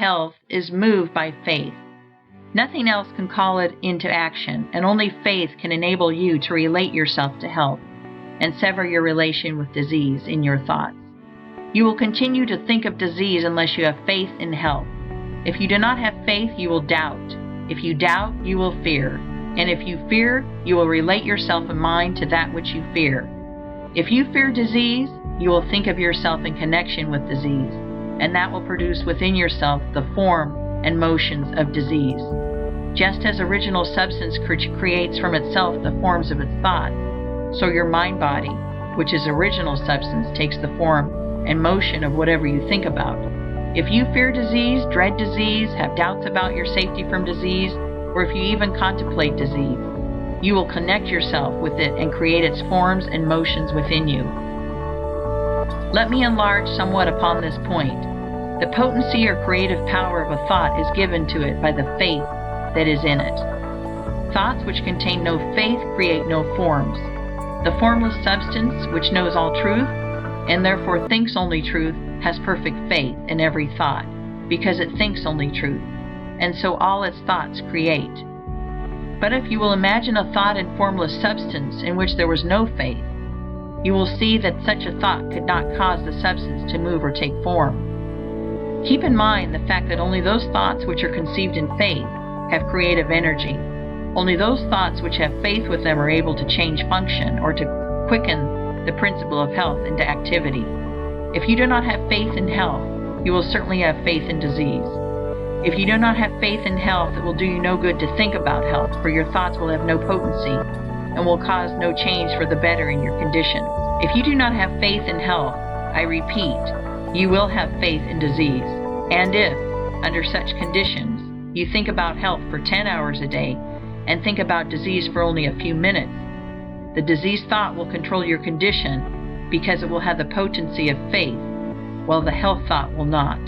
health is moved by faith. Nothing else can call it into action, and only faith can enable you to relate yourself to health and sever your relation with disease in your thoughts. You will continue to think of disease unless you have faith in health. If you do not have faith, you will doubt. If you doubt, you will fear. And if you fear, you will relate yourself in mind to that which you fear. If you fear disease, you will think of yourself in connection with disease, and that will produce within yourself the form and motions of disease. Just as original substance creates from itself the forms of its thought, so your mind-body, which is original substance, takes the form and motion of whatever you think about. If you fear disease, dread disease, have doubts about your safety from disease, or if you even contemplate disease, you will connect yourself with it and create its forms and motions within you. Let me enlarge somewhat upon this point. The potency or creative power of a thought is given to it by the faith that is in it. Thoughts which contain no faith create no forms. The formless substance, which knows all truth, and therefore thinks only truth, has perfect faith in every thought, because it thinks only truth, and so all its thoughts create. But if you will imagine a thought in formless substance in which there was no faith, you will see that such a thought could not cause the substance to move or take form. Keep in mind the fact that only those thoughts which are conceived in faith have creative energy. Only those thoughts which have faith with them are able to change function or to quicken the principle of health into activity. If you do not have faith in health, you will certainly have faith in disease. If you do not have faith in health, it will do you no good to think about health, for your thoughts will have no potency and will cause no change for the better in your condition. If you do not have faith in health, I repeat, you will have faith in disease. And if, under such conditions, you think about health for 10 hours a day and think about disease for only a few minutes, the disease thought will control your condition because it will have the potency of faith, while the health thought will not.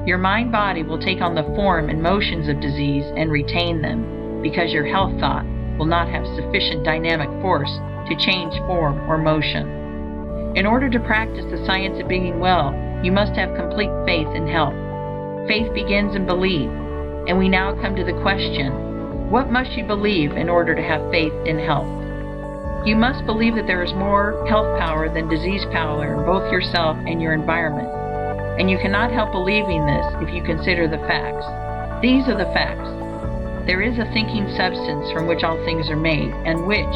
Your mind-body will take on the form and motions of disease and retain them, because your health thought will not have sufficient dynamic force to change form or motion. In order to practice the science of being well, you must have complete faith in health. Faith begins in belief, and we now come to the question, what must you believe in order to have faith in health? You must believe that there is more health power than disease power in both yourself and your environment. And you cannot help believing this if you consider the facts. These are the facts. There is a thinking substance from which all things are made, and which,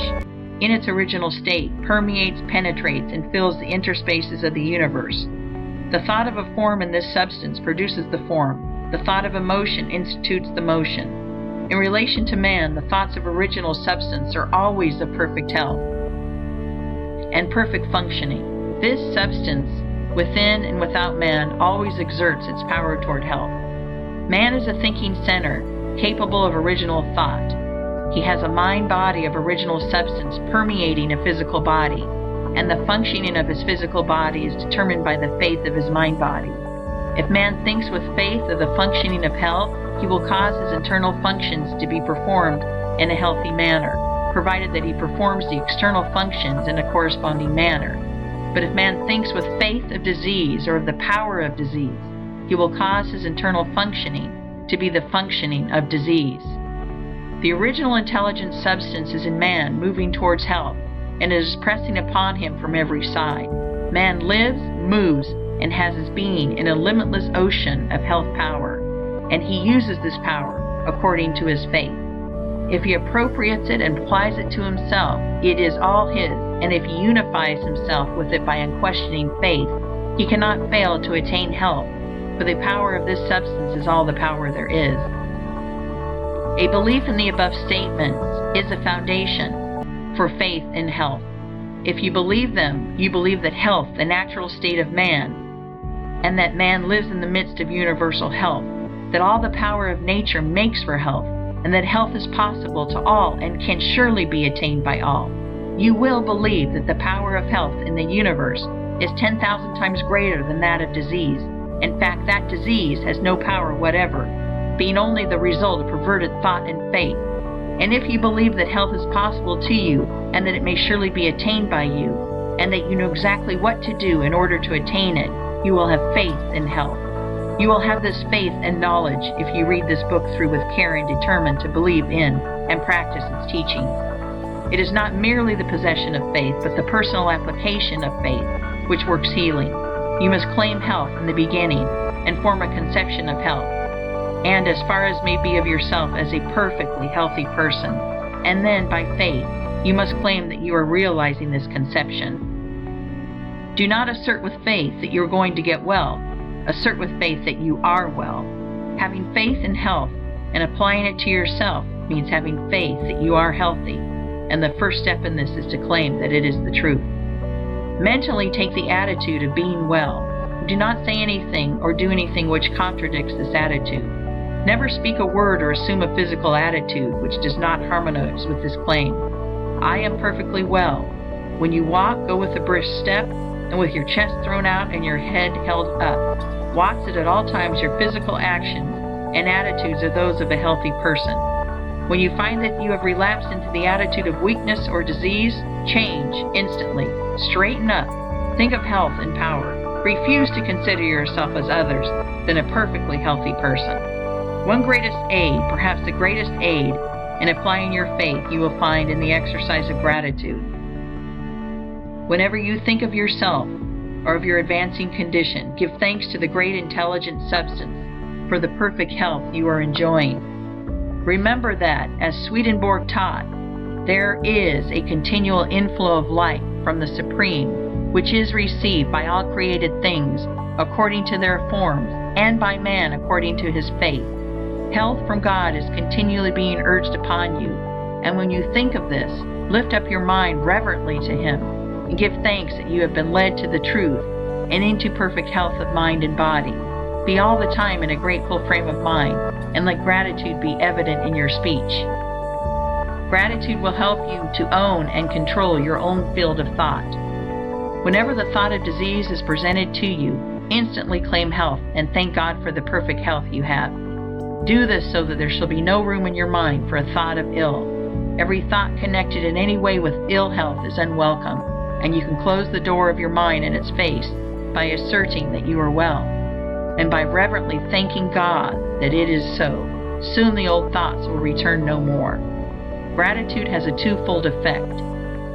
in its original state, permeates, penetrates, and fills the interspaces of the universe. The thought of a form in this substance produces the form. The thought of a motion institutes the motion. In relation to man, the thoughts of original substance are always of perfect health and perfect functioning. This substance, within and without man, always exerts its power toward health. Man is a thinking center, capable of original thought. He has a mind-body of original substance permeating a physical body, and the functioning of his physical body is determined by the faith of his mind-body. If man thinks with faith of the functioning of health, he will cause his internal functions to be performed in a healthy manner, provided that he performs the external functions in a corresponding manner. But if man thinks with faith of disease or of the power of disease, he will cause his internal functioning to be the functioning of disease. The original intelligent substance is in man, moving towards health, and it is pressing upon him from every side. Man lives, moves, and has his being in a limitless ocean of health power, and he uses this power according to his faith. If he appropriates it and applies it to himself, it is all his, and if he unifies himself with it by unquestioning faith, he cannot fail to attain health, for the power of this substance is all the power there is. A belief in the above statements is a foundation for faith in health. If you believe them, you believe that health, the natural state of man, and that man lives in the midst of universal health, that all the power of nature makes for health, and that health is possible to all and can surely be attained by all. You will believe that the power of health in the universe is 10,000 times greater than that of disease. In fact, that disease has no power whatever, being only the result of perverted thought and faith. And if you believe that health is possible to you, and that it may surely be attained by you, and that you know exactly what to do in order to attain it, you will have faith in health. You will have this faith and knowledge if you read this book through with care and determine to believe in and practice its teachings. It is not merely the possession of faith, but the personal application of faith which works healing. You must claim health in the beginning and form a conception of health, and as far as may be of yourself as a perfectly healthy person. And then, by faith, you must claim that you are realizing this conception. Do not assert with faith that you are going to get well. Assert with faith that you are well. Having faith in health and applying it to yourself means having faith that you are healthy, and the first step in this is to claim that it is the truth. Mentally take the attitude of being well. Do not say anything or do anything which contradicts this attitude. Never speak a word or assume a physical attitude which does not harmonize with this claim. I am perfectly well. When you walk, go with a brisk step and with your chest thrown out and your head held up. Watch that at all times your physical actions and attitudes are those of a healthy person. When you find that you have relapsed into the attitude of weakness or disease, change instantly. Straighten up. Think of health and power. Refuse to consider yourself as others than a perfectly healthy person. One greatest aid, perhaps the greatest aid, in applying your faith you will find in the exercise of gratitude. Whenever you think of yourself or of your advancing condition, give thanks to the great intelligent substance for the perfect health you are enjoying. Remember that, as Swedenborg taught, there is a continual inflow of light from the Supreme, which is received by all created things according to their forms, and by man according to his faith. Health from God is continually being urged upon you, and when you think of this, lift up your mind reverently to Him, and give thanks that you have been led to the truth and into perfect health of mind and body. Be all the time in a grateful frame of mind, and let gratitude be evident in your speech. Gratitude will help you to own and control your own field of thought. Whenever the thought of disease is presented to you, instantly claim health and thank God for the perfect health you have. Do this so that there shall be no room in your mind for a thought of ill. Every thought connected in any way with ill health is unwelcome, and you can close the door of your mind in its face by asserting that you are well, and by reverently thanking God that it is so. Soon the old thoughts will return no more. Gratitude has a twofold effect.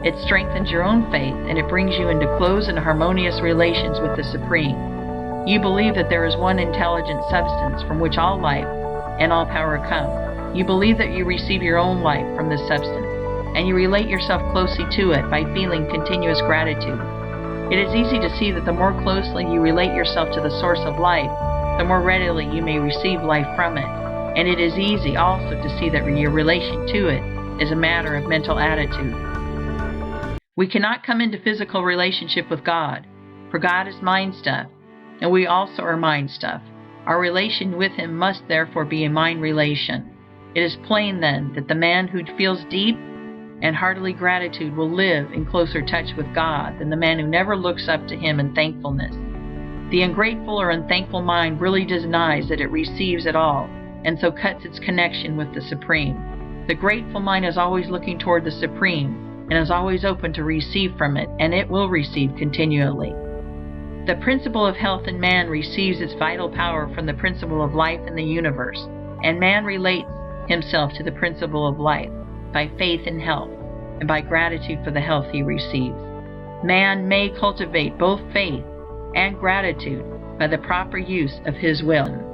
It strengthens your own faith, and it brings you into close and harmonious relations with the Supreme. You believe that there is one intelligent substance from which all life and all power come. You believe that you receive your own life from this substance, and you relate yourself closely to it by feeling continuous gratitude. It is easy to see that the more closely you relate yourself to the source of life, the more readily you may receive life from it. And it is easy also to see that your relation to it is a matter of mental attitude. We cannot come into physical relationship with God, for God is mind stuff, and we also are mind stuff. Our relation with Him must therefore be a mind relation. It is plain then that the man who feels deep and heartily gratitude will live in closer touch with God than the man who never looks up to Him in thankfulness. The ungrateful or unthankful mind really denies that it receives at all, and so cuts its connection with the Supreme. The grateful mind is always looking toward the Supreme, and is always open to receive from it, and it will receive continually. The principle of health in man receives its vital power from the principle of life in the universe, and man relates himself to the principle of life by faith in health, and by gratitude for the health he receives. Man may cultivate both faith and gratitude by the proper use of his will.